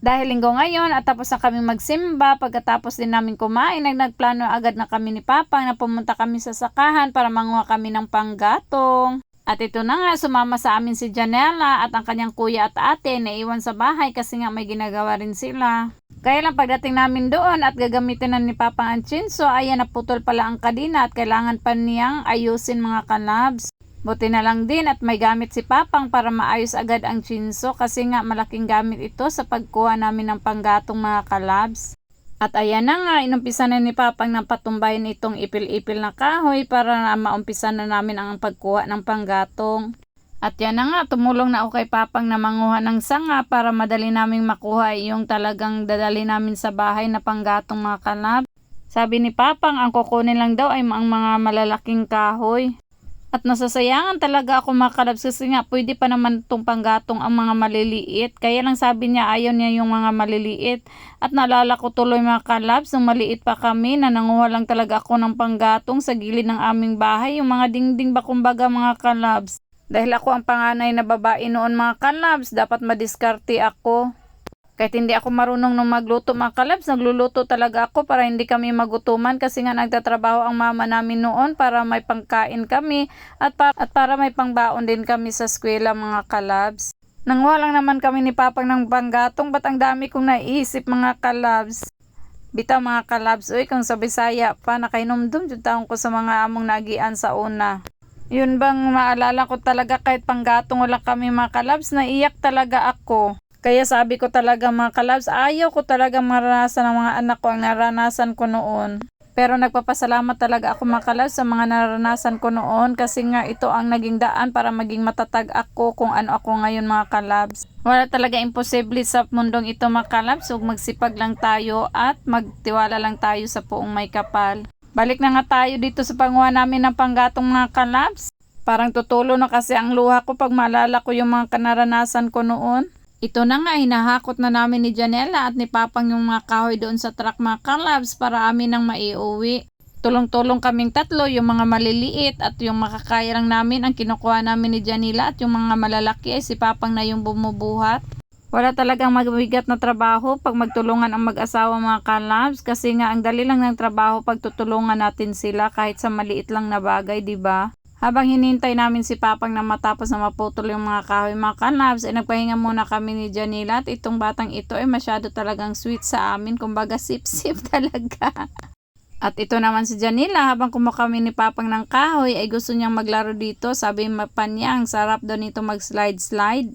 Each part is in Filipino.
Dahil linggo ngayon at tapos na kami magsimba, pagkatapos din namin kumain, nagplano agad na kami ni Papa na pumunta kami sa sakahan para manguha kami ng panggatong. At ito na nga, sumama sa amin si Janela at ang kanyang kuya at ate naiwan sa bahay kasi nga may ginagawa rin sila. Kaya lang pagdating namin doon at gagamitin na ni Papa ang chinso, ayan naputol pala ang kadina at kailangan pa niyang ayusin mga kalabs. Buti na lang din at may gamit si Papang para maayos agad ang chinso kasi nga malaking gamit ito sa pagkuha namin ng panggatong mga kalabs. At ayan na nga, inumpisa na ni Papang ng patumbayin itong ipil-ipil na kahoy para maumpisa na namin ang pagkuha ng panggatong. At yan na nga, tumulong na ako kay Papang na manguha ng sanga para madali naming makuha yung talagang dadali namin sa bahay na panggatong mga kalabs. Sabi ni Papang, ang kukunin lang daw ay ang mga malalaking kahoy. At nasasayangan talaga ako mga kalabs kasi nga pwede pa naman itong panggatong ang mga maliliit. Kaya lang sabi niya ayaw niya yung mga maliliit. At naalala ko tuloy mga kalabs, nung maliit pa kami na nanguha lang talaga ako ng panggatong sa gilid ng aming bahay. Yung mga dingding ba kumbaga mga kalabs. Dahil ako ang panganay na babae noon mga kalabs, dapat madiskarte ako. Kahit hindi ako marunong nung magluto mga kalabs, nagluluto talaga ako para hindi kami magutuman kasi nga nagtatrabaho ang mama namin noon para may pangkain kami at para may pangbaon din kami sa eskwela mga kalabs. Nanguha lang naman kami ni Papang ng panggatong, ba't ang dami kong naisip mga kalabs. Bitaw mga kalabs, uy kung sa Bisaya pa nakainumdum yung taong ko sa mga among nagian sa una. Yun bang maalala ko talaga kahit panggatong wala kami mga kalabs, naiyak talaga ako. Kaya sabi ko talaga mga kalabs, ayaw ko talaga maranasan ng mga anak ko ang naranasan ko noon. Pero nagpapasalamat talaga ako mga kalabs sa mga naranasan ko noon kasi nga ito ang naging daan para maging matatag ako kung ano ako ngayon mga kalabs. Wala talaga imposible sa mundong ito mga kalabs, huwag magsipag lang tayo at magtiwala lang tayo sa Poong May Kapal. Balik na nga tayo dito sa panguha namin ng panggatong mga kalabs. Parang tutulo na kasi ang luha ko pag maalala ko yung mga naranasan ko noon. Ito na nga, hinahakot na namin ni Janela at ni Papang yung mga kahoy doon sa truck mga kalabs para amin nang maiuwi. Tulong-tulong kaming tatlo, yung mga maliliit at yung makakaya lang namin ang kinukuha namin ni Janela at yung mga malalaki ay si Papang na yung bumubuhat. Wala talagang mabigat na trabaho pag magtulungan ang mag-asawa mga kalabs kasi nga ang dali lang ng trabaho pag tutulungan natin sila kahit sa maliit lang na bagay, di ba? Habang hinintay namin si Papang na matapos na maputol yung mga kahoy mga kalabs, ay nagpahinga muna kami ni Janela at itong batang ito ay masyado talagang sweet sa amin, kumbaga sip-sip talaga. At ito naman si Janela, habang kumuha kami ni Papang ng kahoy ay gusto niyang maglaro dito, sabi pa niya ang sarap daw nito mag-slide-slide.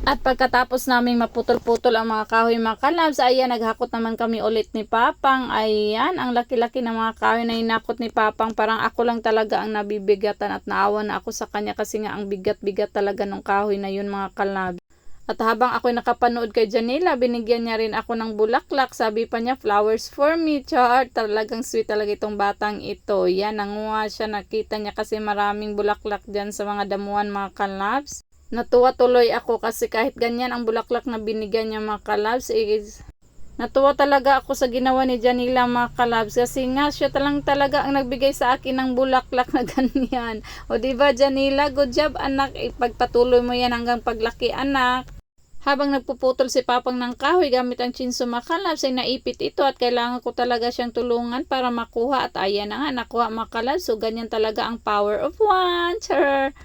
At pagkatapos naming maputol-putol ang mga kahoy mga kalabs, ayan, naghakot naman kami ulit ni Papang. Ayan, ang laki-laki ng mga kahoy na hinakot ni Papang. Parang ako lang talaga ang nabibigatan at naawa na ako sa kanya kasi nga ang bigat-bigat talaga ng kahoy na yun mga kalabs. At habang ako'y nakapanood kay Janela, binigyan niya rin ako ng bulaklak. Sabi pa niya, flowers for me, char. Talagang sweet talaga itong batang ito. Yan, nanguha siya, nakita niya kasi maraming bulaklak dyan sa mga damuhan mga kalabs. Natuwa tuloy ako kasi kahit ganyan ang bulaklak na binigyan niya mga kalabs, natuwa talaga ako sa ginawa ni Janela mga kalabs kasi nga siya talaga ang nagbigay sa akin ng bulaklak na ganyan. O diba Janela, good job anak, ipagpatuloy mo yan hanggang paglaki anak. Habang nagpuputol si Papang ng kahoy gamit ang chinso mga kalabs ay naipit ito at kailangan ko talaga siyang tulungan para makuha at ayan na nga nakuha mga kalabs. So ganyan talaga ang power of one. Char!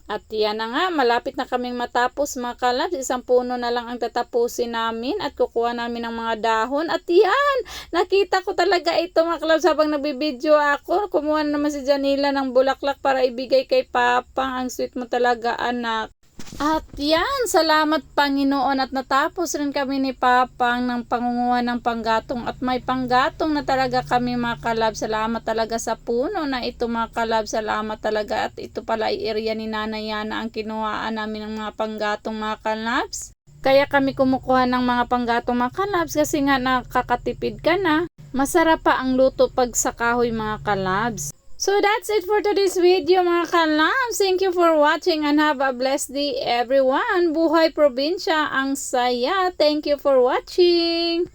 At yan na nga, malapit na kaming matapos mga kalabs. Isang puno na lang ang tatapusin namin at kukuha namin ng mga dahon. At yan, nakita ko talaga ito mga kalabs habang nagbibideo ako. Kumuha na naman si Janela ng bulaklak para ibigay kay Papang. Ang sweet mo talaga anak. At yan, salamat Panginoon at natapos rin kami ni Papang ng pangunguha ng panggatong at may panggatong na talaga kami mga kalab. Salamat talaga sa puno na ito mga kalab, salamat talaga at ito pala ay area ni Nanay Yana ang kinuhaan namin ng mga panggatong mga kalabs. Kaya kami kumukuha ng mga panggatong mga kalabs kasi nga nakakatipid ka na. Masarap pa ang luto pag sa kahoy mga kalabs. So that's it for today's video mga kalabs. Thank you for watching and have a blessed day everyone. Buhay probinsya ang saya. Thank you for watching.